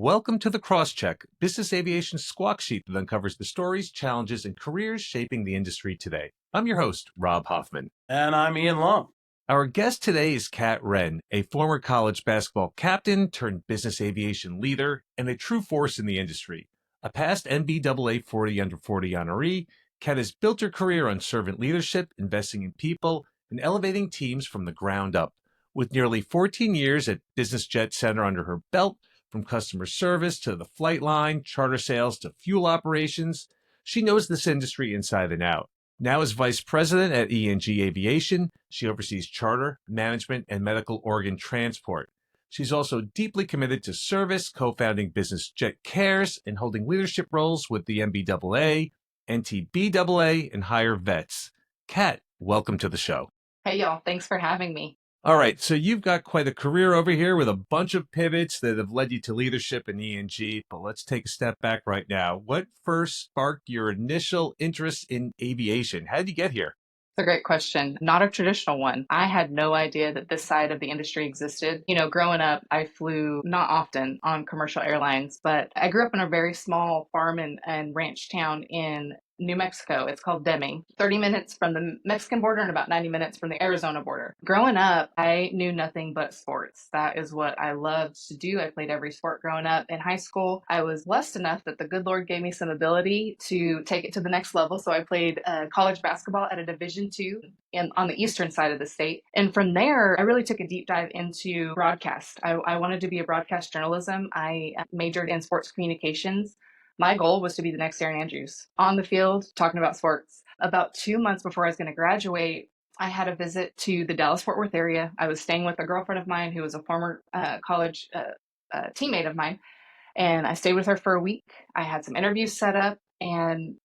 Welcome to the Crosscheck, business aviation squawk sheet that uncovers the stories, challenges, and careers shaping the industry today. I'm your host, Rob Hoffman. And I'm Ian Long. Our guest today is Cat Wren, a former college basketball captain turned business aviation leader and a true force in the industry. A past NBAA 40 under 40 honoree, Cat has built her career on servant leadership, investing in people, and elevating teams from the ground up. With nearly 14 years at Business Jet Center under her belt, from customer service to the flight line, charter sales to fuel operations, she knows this industry inside and out. Now as vice president at ENG Aviation, she oversees charter, management, and medical organ transport. She's also deeply committed to service, co-founding Business Jet Cares, and holding leadership roles with the NBAA, NTBAA, and Higher Vets. Cat, welcome to the show. Hey, y'all. Thanks for having me. All right, so you've got quite a career over here with a bunch of pivots that have led you to leadership in ENG, but let's take a step back right now. What first sparked your initial interest in aviation? How did you get here? It's a great question. Not a traditional one. I had no idea that this side of the industry existed. Growing up, I flew not often on commercial airlines, but I grew up in a very small farm and ranch town in New Mexico. It's called Deming, 30 minutes from the Mexican border and about 90 minutes from the Arizona border. Growing up, I knew nothing but sports. That is what I loved to do. I played every sport growing up. In high school, I was blessed enough that the good Lord gave me some ability to take it to the next level. So I played college basketball at a Division II on the eastern side of the state. And from there, I really took a deep dive into broadcast. I wanted to be a broadcast journalism. I majored in sports communications. My goal was to be the next Aaron Andrews on the field talking about sports. About 2 months before I was going to graduate, I had a visit to the Dallas-Fort Worth area. I was staying with a girlfriend of mine who was a former college teammate of mine. And I stayed with her for a week. I had some interviews set up. And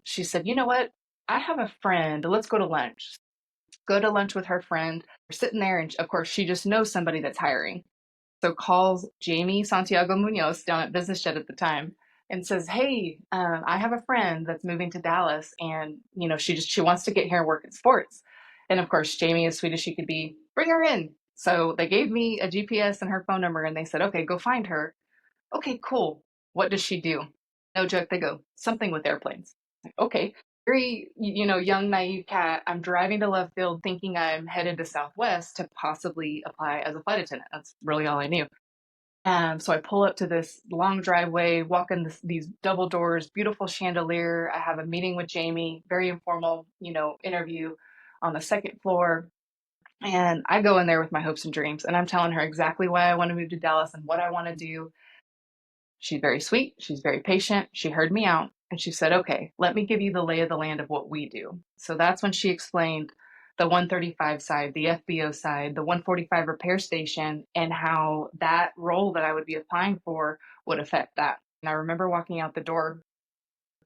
she said, you know what? I have a friend. Let's go to lunch. Go to lunch with her friend. We're sitting there. And of course, she just knows somebody that's hiring. So calls Jamie Santiago Munoz down at Business Jet at the time and says, hey, I have a friend that's moving to Dallas and, she wants to get here and work in sports. And of course, Jamie, as sweet as she could be, bring her in. So they gave me a GPS and her phone number and they said, okay, go find her. Okay, cool. What does she do? No joke. They go, something with airplanes. Like, okay. Very, young, naive Cat. I'm driving to left field thinking I'm headed to Southwest to possibly apply as a flight attendant. That's really all I knew. So I pull up to this long driveway, walk in these double doors, beautiful chandelier. I have a meeting with Jamie, very informal, interview on the second floor. And I go in there with my hopes and dreams. And I'm telling her exactly why I want to move to Dallas and what I want to do. She's very sweet. She's very patient. She heard me out. And she said, okay, let me give you the lay of the land of what we do. So that's when she explained the 135 side, the FBO side, the 145 repair station, and how that role that I would be applying for would affect that. And I remember walking out the door,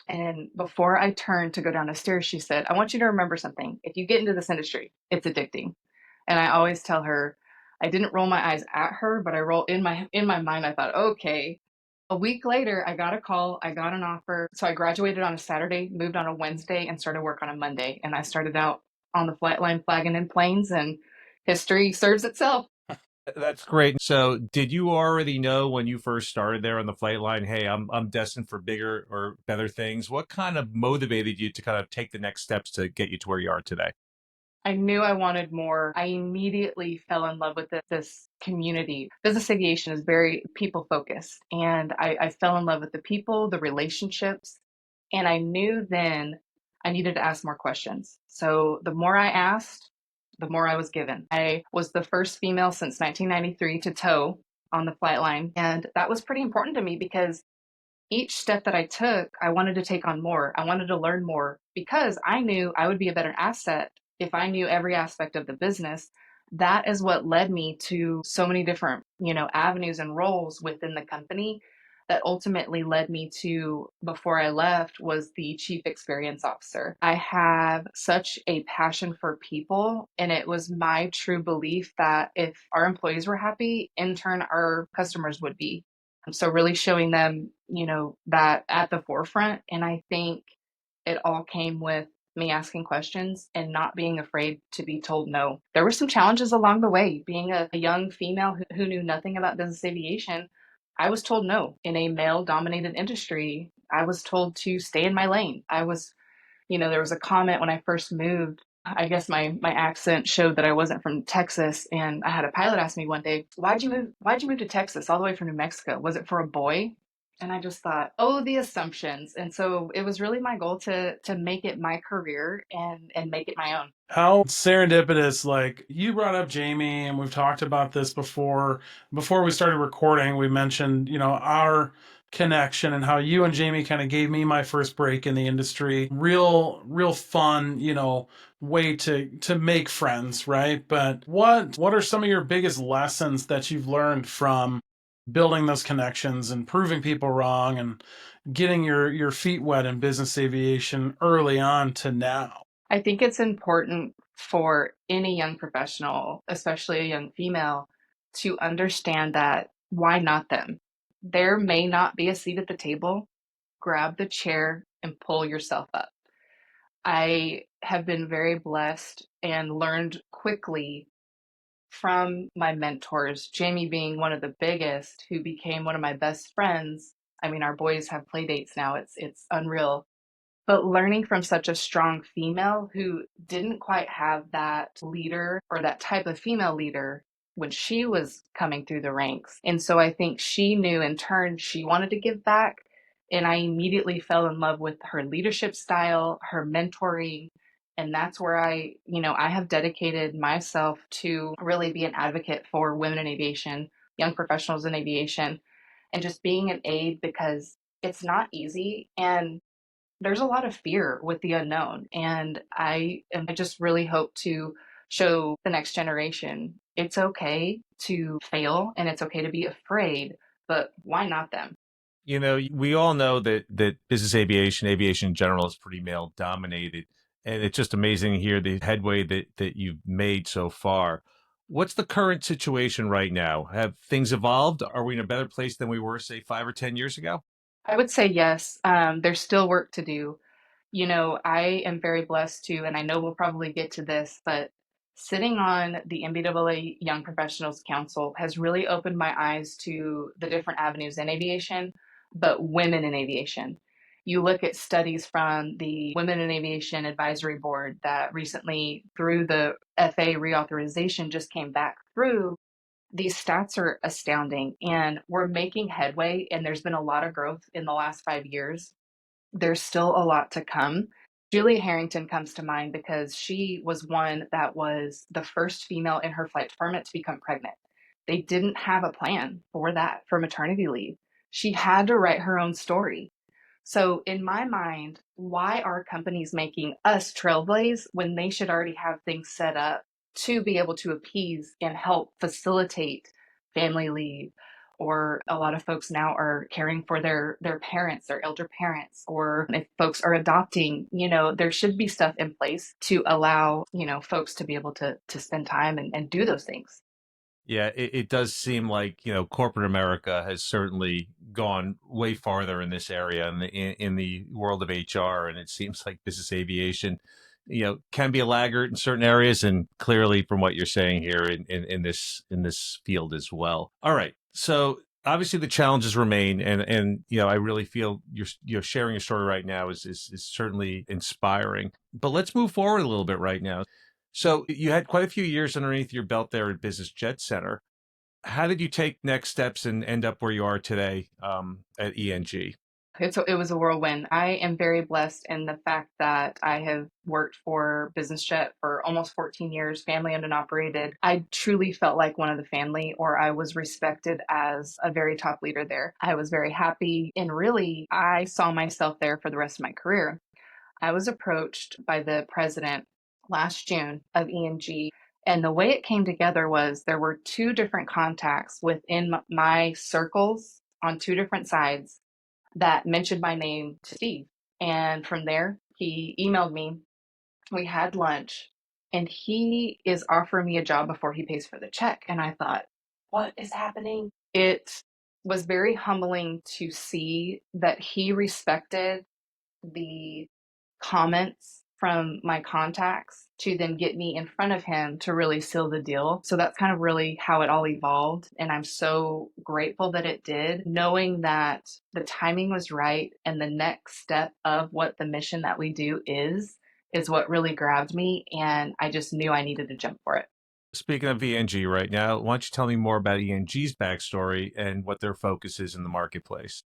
and before I turned to go down the stairs, she said, I want you to remember something. If you get into this industry, it's addicting. And I always tell her, I didn't roll my eyes at her, but I roll in my mind, I thought, okay. A week later, I got a call, I got an offer. So I graduated on a Saturday, moved on a Wednesday, and started work on a Monday. And I started out on the flight line flagging in planes, and history serves itself. That's great. So did you already know when you first started there on the flight line, hey, I'm destined for bigger or better things? What kind of motivated you to kind of take the next steps to get you to where you are today? I knew I wanted more. I immediately fell in love with this community. Business aviation is very people focused, and I fell in love with the people, the relationships, and I knew then I needed to ask more questions. So the more I asked, the more I was given. I was the first female since 1993 to tow on the flight line. And that was pretty important to me because each step that I took, I wanted to take on more. I wanted to learn more because I knew I would be a better asset if I knew every aspect of the business. That is what led me to so many different, avenues and roles within the company that ultimately led me to, before I left, was the chief experience officer. I have such a passion for people, and it was my true belief that if our employees were happy, in turn, our customers would be. So really showing them, that at the forefront. And I think it all came with me asking questions and not being afraid to be told no. There were some challenges along the way. Being a young female who knew nothing about business aviation, I was told no. In a male dominated industry, I was told to stay in my lane. There was a comment when I first moved. I guess my accent showed that I wasn't from Texas, and I had a pilot ask me one day, "Why'd you move to Texas all the way from New Mexico? Was it for a boy?" And I just thought, "Oh, the assumptions." And so it was really my goal to make it my career and make it my own. How serendipitous, like you brought up Jamie, and we've talked about this before we started recording. We mentioned, our connection and how you and Jamie kind of gave me my first break in the industry. Real fun, way to make friends, right? But what are some of your biggest lessons that you've learned from building those connections and proving people wrong and getting your feet wet in business aviation early on to now? I think it's important for any young professional, especially a young female, to understand that why not them? There may not be a seat at the table. Grab the chair and pull yourself up. I have been very blessed and learned quickly from my mentors, Jamie being one of the biggest, who became one of my best friends. I mean, our boys have play dates now. It's unreal. But learning from such a strong female who didn't quite have that leader or that type of female leader when she was coming through the ranks. And so I think she knew in turn she wanted to give back. And I immediately fell in love with her leadership style, her mentoring. And that's where I have dedicated myself to really be an advocate for women in aviation, young professionals in aviation, and just being an aid because it's not easy. And there's a lot of fear with the unknown. And I just really hope to show the next generation it's okay to fail and it's okay to be afraid, but why not them? We all know that business aviation in general is pretty male dominated, and it's just amazing to hear the headway that you've made so far. What's the current situation right now? Have things evolved? Are we in a better place than we were, say, 5 or 10 years ago? I would say yes. There's still work to do. I am very blessed to, and I know we'll probably get to this, but sitting on the MBAA Young Professionals Council has really opened my eyes to the different avenues in aviation, but women in aviation. You look at studies from the Women in Aviation Advisory Board that recently, through the FAA reauthorization, just came back through. These stats are astounding, and we're making headway, and there's been a lot of growth in the last 5 years. There's still a lot to come. Julia Harrington comes to mind because she was one that was the first female in her flight department to become pregnant. They didn't have a plan for that, for maternity leave. She had to write her own story. So, in my mind, why are companies making us trailblaze when they should already have things set up to be able to appease and help facilitate family leave? Or a lot of folks now are caring for their parents, their elder parents, or if folks are adopting, there should be stuff in place to allow, folks to be able to spend time and do those things. Yeah, it does seem like, corporate America has certainly gone way farther in this area in the world of HR, and it seems like business aviation, can be a laggard in certain areas, and clearly from what you're saying here in this field as well. All right, so obviously the challenges remain, and I really feel you're sharing your story right now is certainly inspiring. But let's move forward a little bit right now. So you had quite a few years underneath your belt there at Business Jet Center. How did you take next steps and end up where you are today at ENG? It was a whirlwind. I am very blessed in the fact that I have worked for Business Jet for almost 14 years, family owned and operated. I truly felt like one of the family, or I was respected as a very top leader there. I was very happy, and really, I saw myself there for the rest of my career. I was approached by the president last June of ENG. And the way it came together was there were two different contacts within my circles on two different sides that mentioned my name to Steve. And from there, he emailed me. We had lunch, and he is offering me a job before he pays for the check. And I thought, what is happening? It was very humbling to see that he respected the comments from my contacts to then get me in front of him to really seal the deal. So that's kind of really how it all evolved. And I'm so grateful that it did, knowing that the timing was right and the next step of what the mission that we do is what really grabbed me. And I just knew I needed to jump for it. Speaking of ENG right now, why don't you tell me more about ENG's backstory and what their focus is in the marketplace?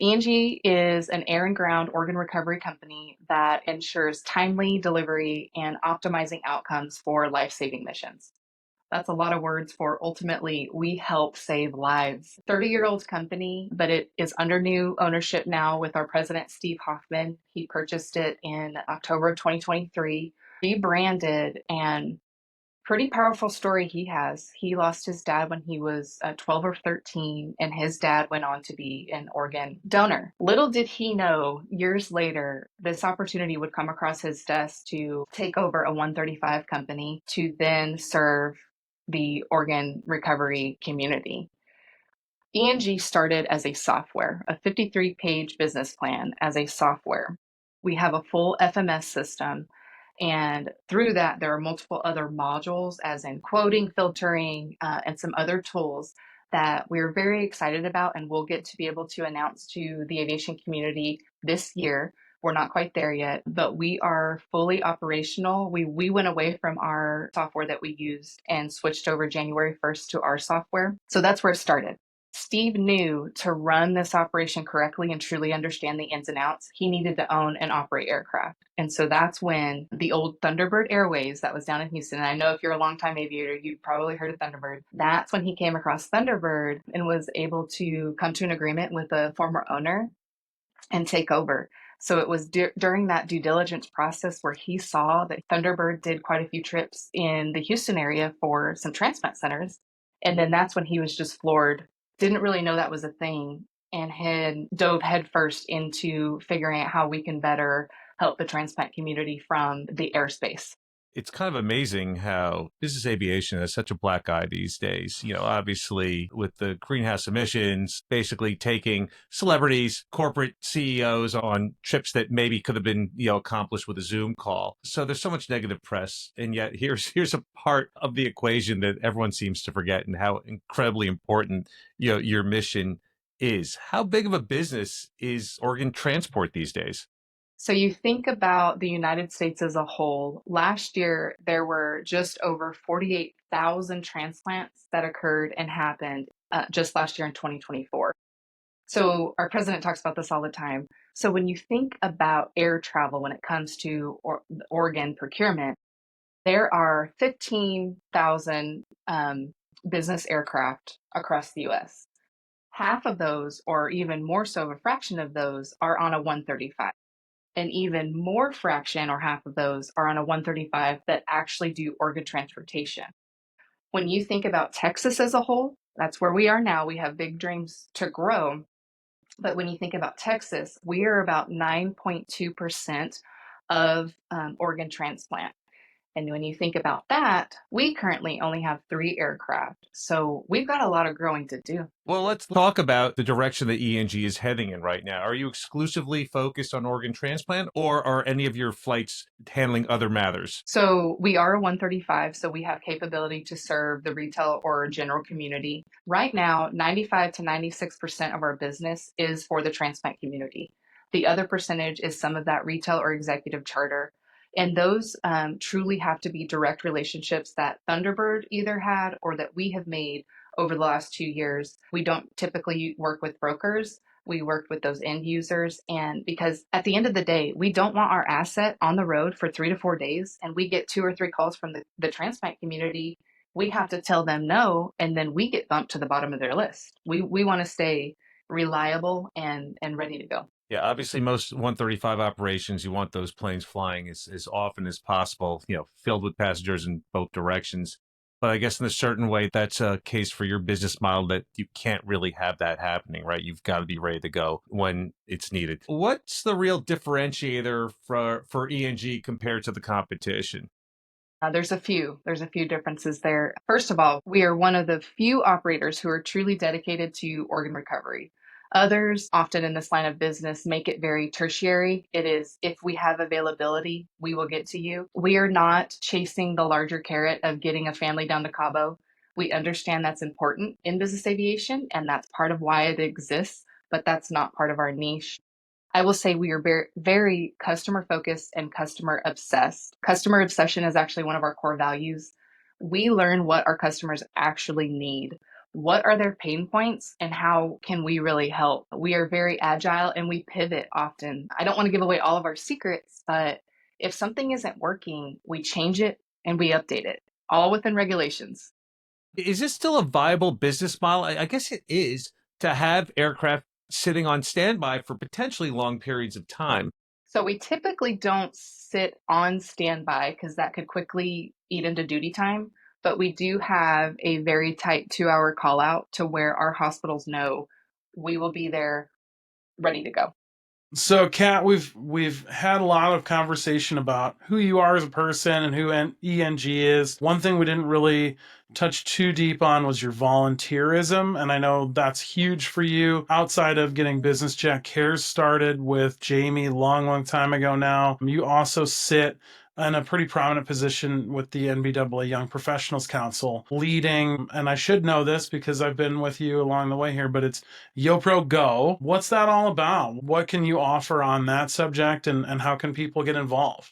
ENG is an air and ground organ recovery company that ensures timely delivery and optimizing outcomes for life-saving missions. That's a lot of words for ultimately we help save lives. 30-year-old company, but it is under new ownership now with our president, Steve Hoffman. He purchased it in October of 2023, rebranded, and pretty powerful story he has. He lost his dad when he was 12 or 13, and his dad went on to be an organ donor. Little did he know, years later, this opportunity would come across his desk to take over a 135 company to then serve the organ recovery community. ENG started as a software, a 53-page business plan as a software. We have a full FMS system, and through that, there are multiple other modules, as in quoting, filtering, and some other tools that we're very excited about and we'll get to be able to announce to the aviation community this year. We're not quite there yet, but we are fully operational. We went away from our software that we used and switched over January 1st to our software. So that's where it started. Steve knew to run this operation correctly and truly understand the ins and outs, he needed to own and operate aircraft. And so that's when the old Thunderbird Airways that was down in Houston, and I know if you're a longtime aviator, you've probably heard of Thunderbird. That's when he came across Thunderbird and was able to come to an agreement with the former owner and take over. So it was during that due diligence process where he saw that Thunderbird did quite a few trips in the Houston area for some transplant centers. And then that's when he was just floored, didn't really know that was a thing, and had dove headfirst into figuring out how we can better help the transplant community from the airspace. It's kind of amazing how business aviation has such a black eye these days. Obviously with the greenhouse emissions, basically taking celebrities, corporate CEOs on trips that maybe could have been, accomplished with a Zoom call. So there's so much negative press. And yet here's a part of the equation that everyone seems to forget, and how incredibly important, your mission is. How big of a business is organ transport these days? So you think about the United States as a whole. Last year, there were just over 48,000 transplants that occurred and happened just last year in 2024. So our president talks about this all the time. So when you think about air travel when it comes to organ procurement, there are 15,000 business aircraft across the US. Half of those, or even more so, a fraction of those, are on a 135. An even more fraction, or half of those, are on a 135 that actually do organ transportation. When you think about Texas as a whole, that's where we are now. We have big dreams to grow. But when you think about Texas, we are about 9.2% of organ transplant. And when you think about that, we currently only have 3 aircraft. So we've got a lot of growing to do. Well, let's talk about the direction that ENG is heading in right now. Are you exclusively focused on organ transplant, or are any of your flights handling other matters? So we are a 135, so we have capability to serve the retail or general community. Right now, 95 to 96% of our business is for the transplant community. The other percentage is some of that retail or executive charter. And those truly have to be direct relationships that Thunderbird either had or that we have made over the last 2 years. We don't typically work with brokers. We worked with those end users. And because at the end of the day, we don't want our asset on the road for 3 to 4 days and we get 2 or 3 calls from the transplant community. We have to tell them no, and then we get bumped to the bottom of their list. We want to stay reliable and ready to go. Yeah, obviously most 135 operations, you want those planes flying as often as possible, filled with passengers in both directions. But I guess in a certain way, that's a case for your business model that you can't really have that happening, right? You've got to be ready to go when it's needed. What's the real differentiator for ENG compared to the competition? There's a few differences there. First of all, we are one of the few operators who are truly dedicated to organ recovery. Others, often in this line of business, make it very tertiary. It is, if we have availability, we will get to you. We are not chasing the larger carrot of getting a family down to Cabo. We understand that's important in business aviation, and that's part of why it exists, but that's not part of our niche. I will say we are very, very customer focused and customer obsessed. Customer obsession is actually one of our core values. We learn what our customers actually need. What are their pain points and how can we really help? We are very agile and we pivot often. I don't want to give away all of our secrets, but if something isn't working, we change it and we update it, all within regulations. Is this still a viable business model? I guess it is, to have aircraft sitting on standby for potentially long periods of time. So we typically don't sit on standby because that could quickly eat into duty time. But we do have a very tight 2 hour call out to where our hospitals know we will be there ready to go. So, Kat, we've had a lot of conversation about who you are as a person and who ENG is. One thing we didn't really touch too deep on was your volunteerism, and I know that's huge for you. Outside of getting Business Jet Cares started with Jamie long time ago now, you also sit in a pretty prominent position with the NBAA Young Professionals Council, leading, and I should know this because I've been with you along the way here, but it's YoPro Go. What's that all about? What can you offer on that subject, and how can people get involved?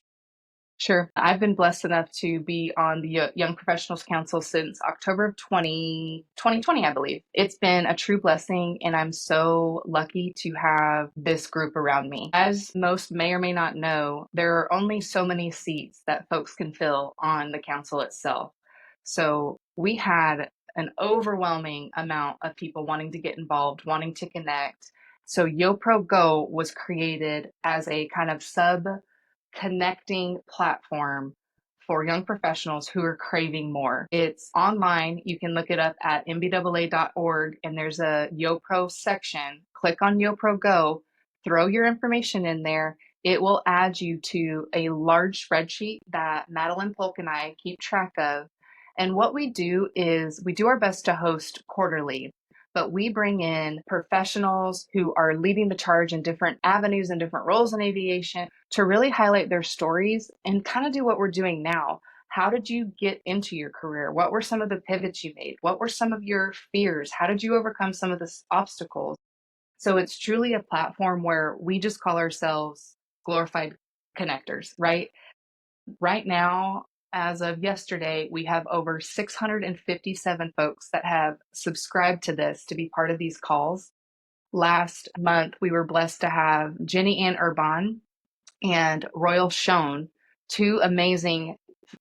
Sure. I've been blessed enough to be on the Young Professionals Council since October of 2020, I believe. It's been a true blessing, and I'm so lucky to have this group around me. As most may or may not know, there are only so many seats that folks can fill on the council itself. So we had an overwhelming amount of people wanting to get involved, wanting to connect. So YoPro Go was created as a kind of connecting platform for young professionals who are craving more. It's online. You can look it up at nbaa.org, and there's a YoPro section. Click on YoPro Go, throw your information in there. It will add you to a large spreadsheet that Madeline Polk and I keep track of. And what we do is we do our best to host quarterly, but we bring in professionals who are leading the charge in different avenues and different roles in aviation to really highlight their stories and kind of do what we're doing now. How did you get into your career? What were some of the pivots you made? What were some of your fears? How did you overcome some of the obstacles? So it's truly a platform where we just call ourselves glorified connectors, right? Right now, as of yesterday, we have over 657 folks that have subscribed to this to be part of these calls. Last month, we were blessed to have Jenny Ann Urban and Royal Schoen, two amazing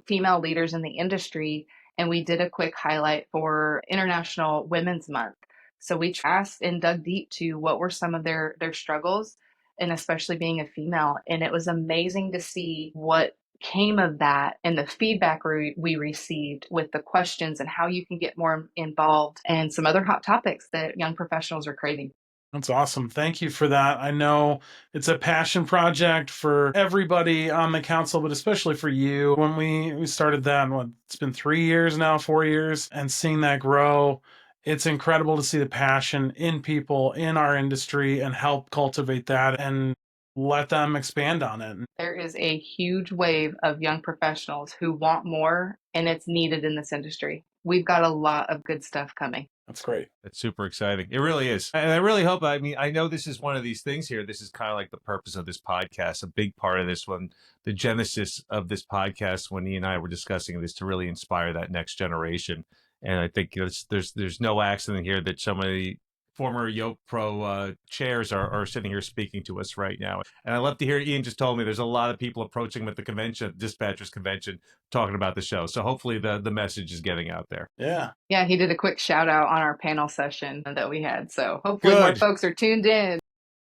female leaders in the industry, and we did a quick highlight for International Women's Month. So we asked and dug deep to what were some of their struggles, and especially being a female. And it was amazing to see what came of that and the feedback we received with the questions and how you can get more involved and some other hot topics that young professionals are craving. That's awesome. Thank you for that. I know it's a passion project for everybody on the council, but especially for you. When we started that, it's been 3 years now, 4 years, and seeing that grow, it's incredible to see the passion in people in our industry and help cultivate that and let them expand on it. There is a huge wave of young professionals who want more, and it's needed in this industry. We've got a lot of good stuff coming. That's great. That's super exciting. It really is. And I really hope, I mean, I know this is one of these things here. This is kind of like the purpose of this podcast. A big part of this one, the genesis of this podcast, when Ian and I were discussing this, to really inspire that next generation. And I think there's no accident here that so many former YoPro chairs are sitting here speaking to us right now. And I love to hear, Ian just told me there's a lot of people approaching him at the convention, dispatchers convention, talking about the show. So hopefully the message is getting out there. Yeah. Yeah, he did a quick shout out on our panel session that we had. So hopefully more folks are tuned in.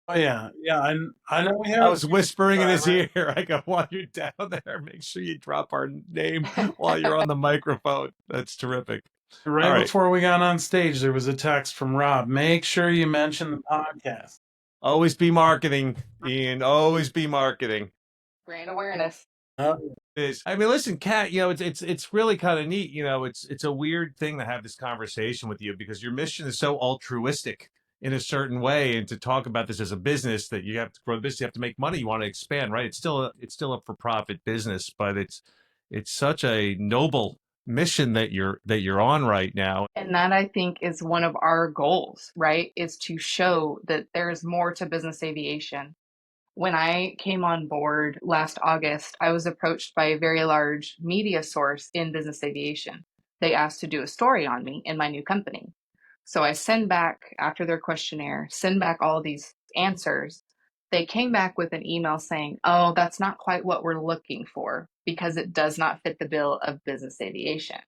Oh, yeah. Yeah, I know we have. I was whispering in his ear. I go, while you're down there, make sure you drop our name while you're on the microphone. That's terrific. Right before we got on stage, there was a text from Rob. Make sure you mention the podcast. Always be marketing, Ian. Always be marketing. Brand awareness. Oh. I mean, listen, Kat, you know, it's really kind of neat. You know, it's a weird thing to have this conversation with you because your mission is so altruistic. in a certain way, and to talk about this as a business, that you have to grow the business, you have to make money, you want to expand, right? It's still a for-profit business, but it's such a noble mission that you're on right now. And that, I think, is one of our goals, right? Is to show that there's more to business aviation. When I came on board last August, I was approached by a very large media source in business aviation. They asked to do a story on me in my new company. So I send back, after their questionnaire, send back all these answers. They came back with an email saying, oh, that's not quite what we're looking for because it does not fit the bill of business aviation.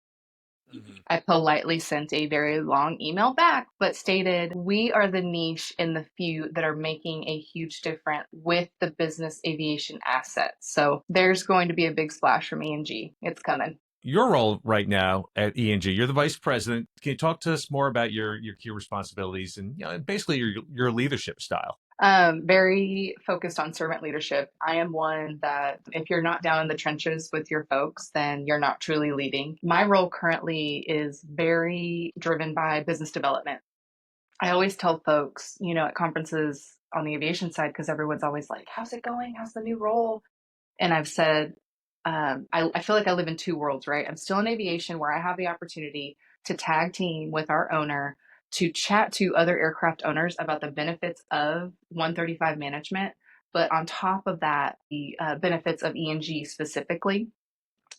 I politely sent a very long email back, but stated, we are the niche in the few that are making a huge difference with the business aviation assets. So there's going to be a big splash from ENG. It's coming. Your role right now at ENG, you're the vice president. Can you talk to us more about your key responsibilities and basically your leadership style? Very focused on servant leadership. I am one that if you're not down in the trenches with your folks, then you're not truly leading. My role currently is very driven by business development. I always tell folks, at conferences on the aviation side, because everyone's always like, how's it going? How's the new role? And I've said, I feel like I live in two worlds, right? I'm still in aviation where I have the opportunity to tag team with our owner to chat to other aircraft owners about the benefits of 135 management. But on top of that, the benefits of ENG specifically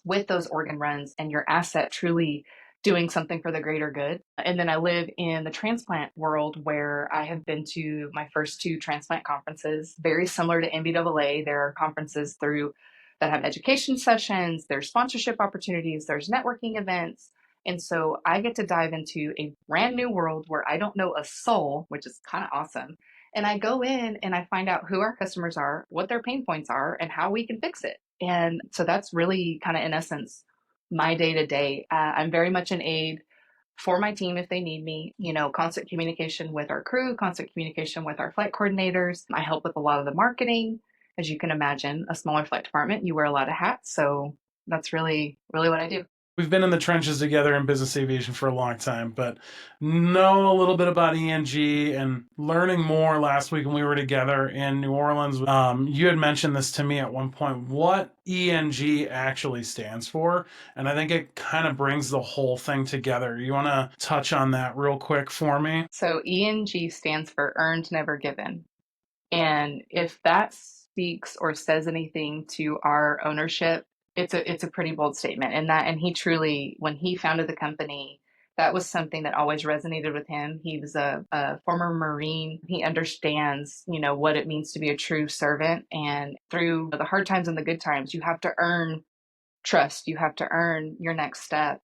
with those organ runs and your asset truly doing something for the greater good. And then I live in the transplant world where I have been to my first two transplant conferences, very similar to NBAA. There are conferences through that have education sessions, there's sponsorship opportunities, there's networking events. And so I get to dive into a brand new world where I don't know a soul, which is kind of awesome. And I go in and I find out who our customers are, what their pain points are, and how we can fix it. And so that's really kind of, in essence, my day to day. I'm very much an aid for my team if they need me, constant communication with our crew, constant communication with our flight coordinators. I help with a lot of the marketing. As you can imagine, a smaller flight department, you wear a lot of hats. So that's really, really what I do. We've been in the trenches together in business aviation for a long time, but know a little bit about ENG and learning more last week when we were together in New Orleans. You had mentioned this to me at one point, what ENG actually stands for. And I think it kind of brings the whole thing together. You want to touch on that real quick for me? So ENG stands for Earned Never Given. And if that speaks or says anything to our ownership, it's a pretty bold statement. And he truly, when he founded the company, that was something that always resonated with him. He was a former Marine. He understands, what it means to be a true servant. And through the hard times and the good times, you have to earn trust. You have to earn your next step.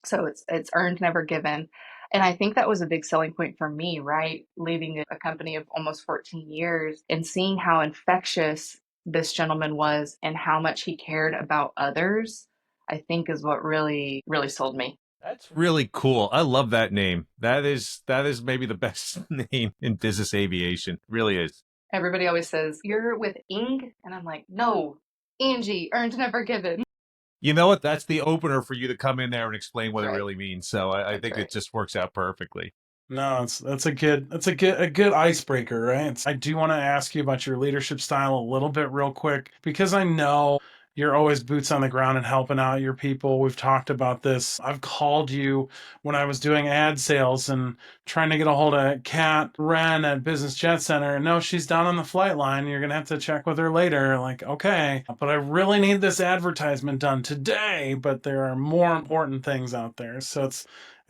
So it's earned, never given. And I think that was a big selling point for me, right? Leaving a company of almost 14 years and seeing how infectious this gentleman was and how much he cared about others, I think is what really, really sold me. That's really cool. I love that name. That is maybe the best name in business aviation. It really is. Everybody always says, you're with ENG? And I'm like, no, ENG, earned, never given. You know what? That's the opener for you to come in there and explain what That's it right. really means. So I think right. it just works out perfectly. No, that's a good icebreaker, right? I do want to ask you about your leadership style a little bit real quick because I know you're always boots on the ground and helping out your people. We've talked about this. I've called you when I was doing ad sales and trying to get a hold of Cat Wren at Business Jet Center. And no, she's down on the flight line. You're going to have to check with her later. Like, okay, but I really need this advertisement done today, but there are more important things out there. So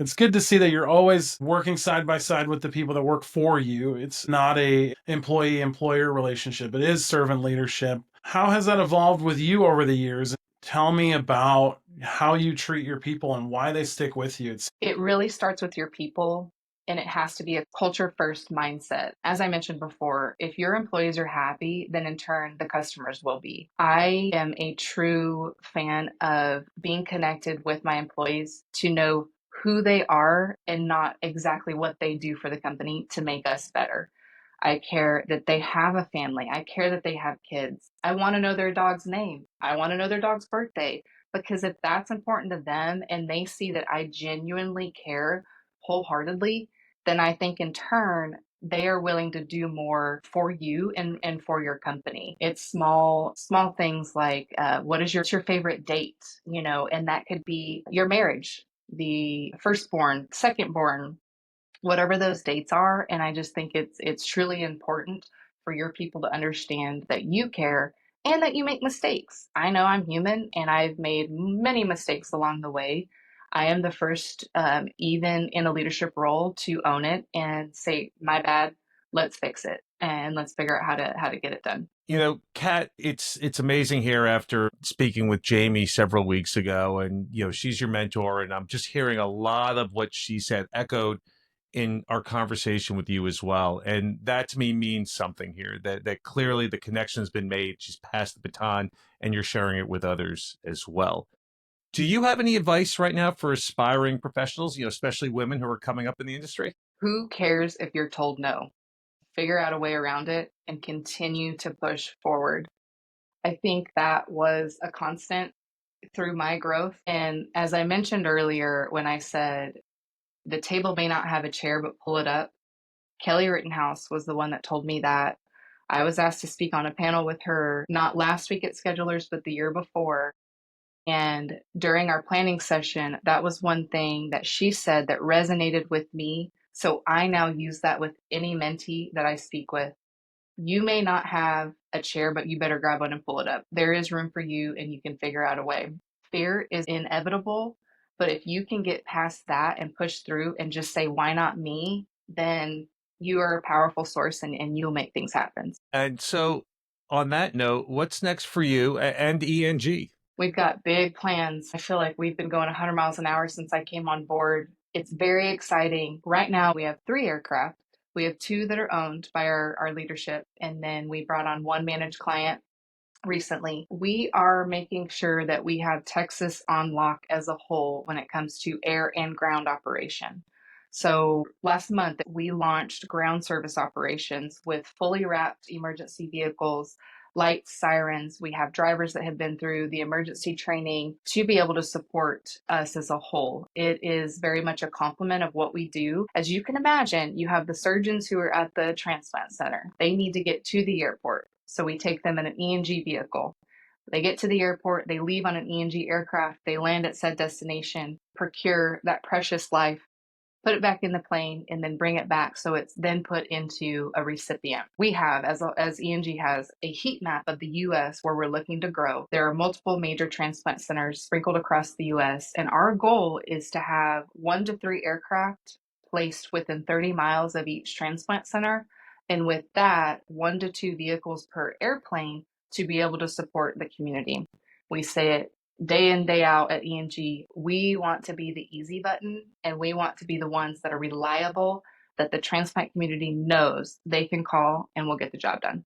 it's good to see that you're always working side by side with the people that work for you. It's not a employee-employer relationship. It is servant leadership. How has that evolved with you over the years? Tell me about how you treat your people and why they stick with you. It really starts with your people, and it has to be a culture first mindset. As I mentioned before, if your employees are happy, then in turn, the customers will be. I am a true fan of being connected with my employees to know who they are and not exactly what they do for the company to make us better. I care that they have a family. I care that they have kids. I want to know their dog's name. I want to know their dog's birthday. Because if that's important to them and they see that I genuinely care wholeheartedly, then I think in turn they are willing to do more for you and for your company. It's small things like what is your favorite date, and that could be your marriage, the firstborn, secondborn, whatever those dates are. And I just think it's truly important for your people to understand that you care and that you make mistakes. I know I'm human and I've made many mistakes along the way. I am the first, even in a leadership role, to own it and say, my bad, let's fix it and let's figure out how to get it done. Kat, it's amazing here after speaking with Jamie several weeks ago, and she's your mentor, and I'm just hearing a lot of what she said echoed in our conversation with you as well. And that to me means something here, that clearly the connection has been made. She's passed the baton and you're sharing it with others as well. Do you have any advice right now for aspiring professionals, especially women who are coming up in the industry? Who cares if you're told no? Figure out a way around it and continue to push forward. I think that was a constant through my growth. And as I mentioned earlier, when I said the table may not have a chair, but pull it up, Kelly Rittenhouse was the one that told me that. I was asked to speak on a panel with her, not last week at Schedulers, but the year before. And during our planning session, that was one thing that she said that resonated with me. So I now use that with any mentee that I speak with. You may not have a chair, but you better grab one and pull it up. There is room for you and you can figure out a way. Fear is inevitable, but if you can get past that and push through and just say, why not me? Then you are a powerful source and you'll make things happen. And so on that note, what's next for you and ENG? We've got big plans. I feel like we've been going 100 miles an hour since I came on board. It's very exciting. Right now, we have 3 aircraft. We have 2 that are owned by our leadership, and then we brought on 1 managed client recently. We are making sure that we have Texas on lock as a whole when it comes to air and ground operation. So last month, we launched ground service operations with fully wrapped emergency vehicles, lights, sirens. We have drivers that have been through the emergency training to be able to support us as a whole. It is very much a complement of what we do. As you can imagine, you have the surgeons who are at the transplant center. They need to get to the airport. So we take them in an ENG vehicle. They get to the airport, they leave on an ENG aircraft, they land at said destination, procure that precious life, put it back in the plane, and then bring it back so it's then put into a recipient. We have, as ENG has, a heat map of the U.S. where we're looking to grow. There are multiple major transplant centers sprinkled across the U.S., and our goal is to have 1 to 3 aircraft placed within 30 miles of each transplant center, and with that, 1 to 2 vehicles per airplane to be able to support the community. We say it day in, day out at ENG, we want to be the easy button and we want to be the ones that are reliable, that the transplant community knows they can call and we'll get the job done.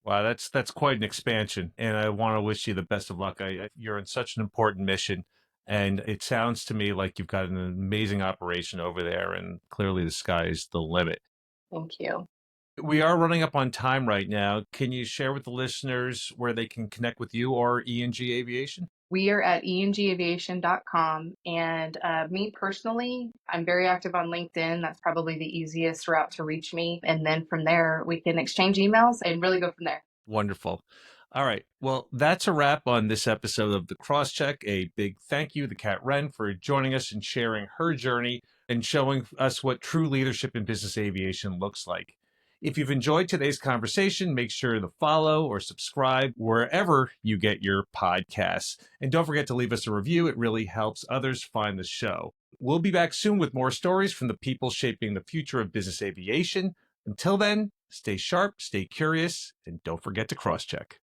Wow, that's quite an expansion, and I want to wish you the best of luck. You're in such an important mission, and it sounds to me like you've got an amazing operation over there, and clearly the sky is the limit. Thank you. We are running up on time right now. Can you share with the listeners where they can connect with you or ENG Aviation? We are at engaviation.com. And me personally, I'm very active on LinkedIn. That's probably the easiest route to reach me. And then from there, we can exchange emails and really go from there. Wonderful. All right. Well, that's a wrap on this episode of The Crosscheck. A big thank you to Cat Wren for joining us and sharing her journey and showing us what true leadership in business aviation looks like. If you've enjoyed today's conversation, make sure to follow or subscribe wherever you get your podcasts. And don't forget to leave us a review. It really helps others find the show. We'll be back soon with more stories from the people shaping the future of business aviation. Until then, stay sharp, stay curious, and don't forget to crosscheck.